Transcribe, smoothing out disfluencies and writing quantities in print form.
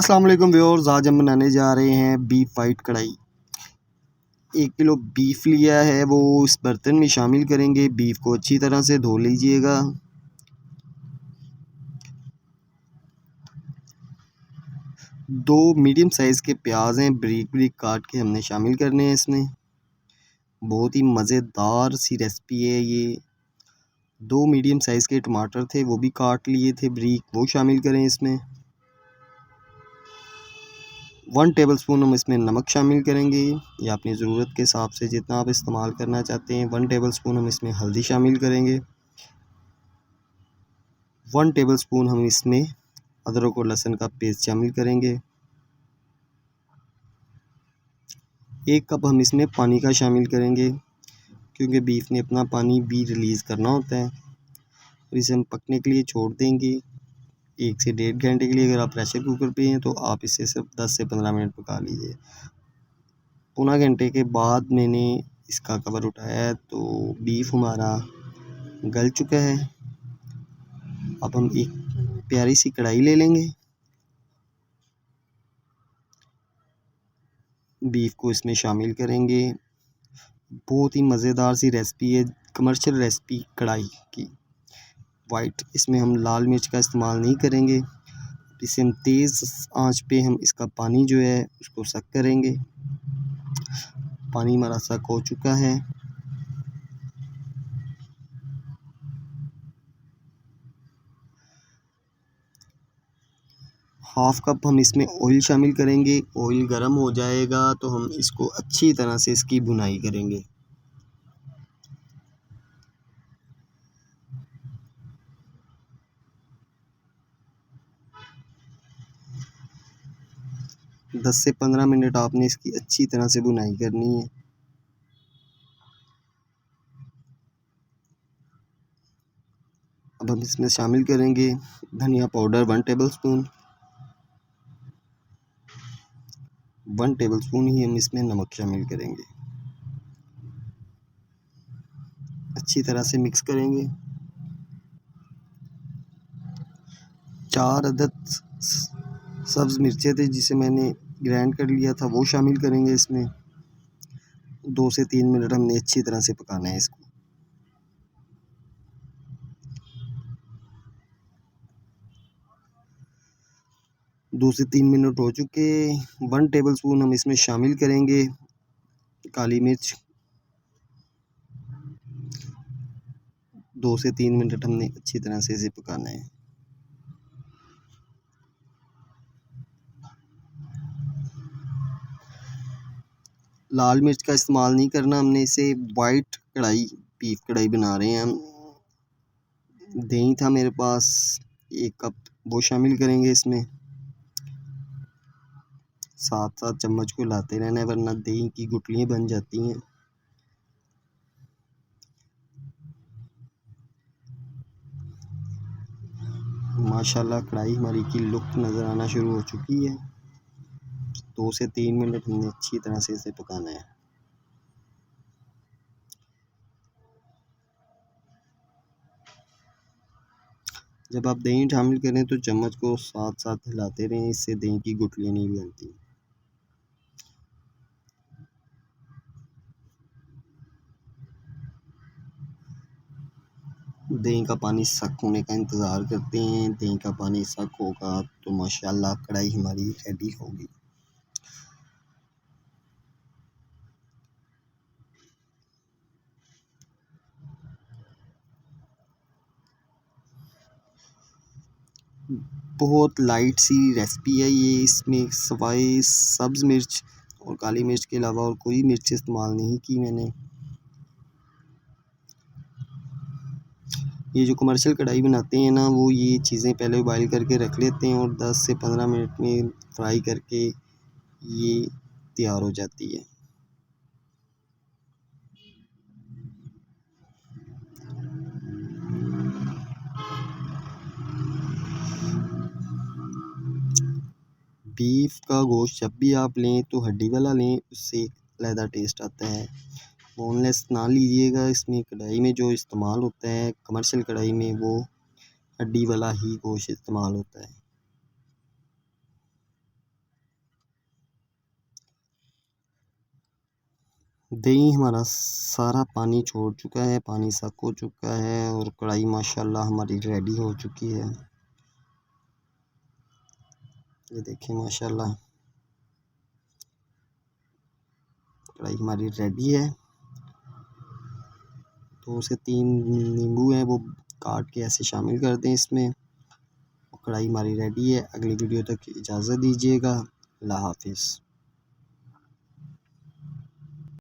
अस्सलाम वालेकुम व्यूअर्स, आज हम बनाने जा रहे हैं बीफ वाइट कढ़ाई। 1 किलो बीफ लिया है, वो इस बर्तन में शामिल करेंगे। बीफ को अच्छी तरह से धो लीजिएगा। दो मीडियम साइज़ के प्याज हैं, बारीक बारीक काट के हमने शामिल करने हैं इसमें। बहुत ही मज़ेदार सी रेसिपी है ये। 2 मीडियम साइज़ के टमाटर थे, वो भी काट लिए थे बारीक, वो शामिल करें इसमें। 1 टेबलस्पून हम इसमें नमक शामिल करेंगे, या अपनी ज़रूरत के हिसाब से जितना आप इस्तेमाल करना चाहते हैं। 1 टेबलस्पून हम इसमें हल्दी शामिल करेंगे। 1 टेबलस्पून हम इसमें अदरक और लहसुन का पेस्ट शामिल करेंगे। 1 कप हम इसमें पानी का शामिल करेंगे, क्योंकि बीफ ने अपना पानी भी रिलीज़ करना होता है। और इसे हम पकने के लिए छोड़ देंगे 1 से 1.5 घंटे के लिए। अगर आप प्रेशर कुकर पे हैं तो आप इसे सिर्फ 10 से 15 मिनट पका लीजिए। पौना घंटे के बाद मैंने इसका कवर उठाया है तो बीफ हमारा गल चुका है। अब हम एक प्यारी सी कढ़ाई ले लेंगे, बीफ को इसमें शामिल करेंगे। बहुत ही मज़ेदार सी रेसिपी है, कमर्शियल रेसिपी कढ़ाई की वाइट। इसमें हम लाल मिर्च का इस्तेमाल नहीं करेंगे। इसे हम तेज़ आंच पे हम इसका पानी जो है उसको सक करेंगे। पानी हमारा सक हो चुका है। हाफ़ कप हम इसमें ऑयल शामिल करेंगे। ऑयल गर्म हो जाएगा तो हम इसको अच्छी तरह से इसकी भुनाई करेंगे। दस से 15 मिनट आपने इसकी अच्छी तरह से भुनाई करनी है। अब हम इसमें शामिल करेंगे धनिया पाउडर 1 टेबलस्पून। 1 टेबलस्पून ही हम इसमें नमक शामिल करेंगे। अच्छी तरह से मिक्स करेंगे। 4 अदद सब्ज़ मिर्चें थी जिसे मैंने ग्राइंड कर लिया था, वो शामिल करेंगे इसमें। 2 से 3 मिनट हमने अच्छी तरह से पकाना है इसको। 2 से 3 मिनट हो चुके। 1 टेबलस्पून हम इसमें शामिल करेंगे काली मिर्च। 2 से 3 मिनट हमने अच्छी तरह से इसे पकाना है। लाल मिर्च का इस्तेमाल नहीं करना हमने, इसे वाइट कढ़ाई बीफ कढ़ाई बना रहे हैं हम। दही था मेरे पास 1 कप, वो शामिल करेंगे इसमें। साथ साथ चम्मच को हिलाते रहना है, वरना दही की गुठलियाँ बन जाती हैं। माशाल्लाह कढ़ाई हमारी की लुक नज़र आना शुरू हो चुकी है। 2 से 3 मिनट हमने अच्छी तरह से इसे पकाना है। जब आप दही शामिल करें तो चम्मच को साथ साथ हिलाते रहें, इससे दही की गुठलियाँ नहीं बनती। दही का पानी सक होने का इंतज़ार करते हैं। दही का पानी सक होगा तो माशाल्लाह कढ़ाई हमारी रेडी होगी। बहुत लाइट सी रेसिपी है ये। इसमें सवाए सब्ज़ मिर्च और काली मिर्च के अलावा और कोई मिर्च इस्तेमाल नहीं की मैंने। ये जो कमर्शियल कढ़ाई बनाते हैं ना, वो ये चीज़ें पहले बॉयल करके रख लेते हैं और 10 से 15 मिनट में फ्राई करके ये तैयार हो जाती है। बीफ का गोश्त जब भी आप लें तो हड्डी वाला लें, उससे एक अलहदा टेस्ट आता है। बोनलेस ना लीजिएगा। इसमें कढ़ाई में जो इस्तेमाल होता है कमर्शियल कढ़ाई में, वो हड्डी वाला ही गोश्त इस्तेमाल होता है। दही हमारा सारा पानी छोड़ चुका है, पानी सक हो चुका है और कढ़ाई माशाल्लाह हमारी रेडी हो चुकी है। ये देखिए माशाल्लाह कढ़ाई हमारी रेडी है। तो उसे 3 नींबू हैं वो काट के ऐसे शामिल कर दें इसमें। कढ़ाई हमारी रेडी है। अगली वीडियो तक इजाज़त दीजिएगा। अल्लाह हाफिज़।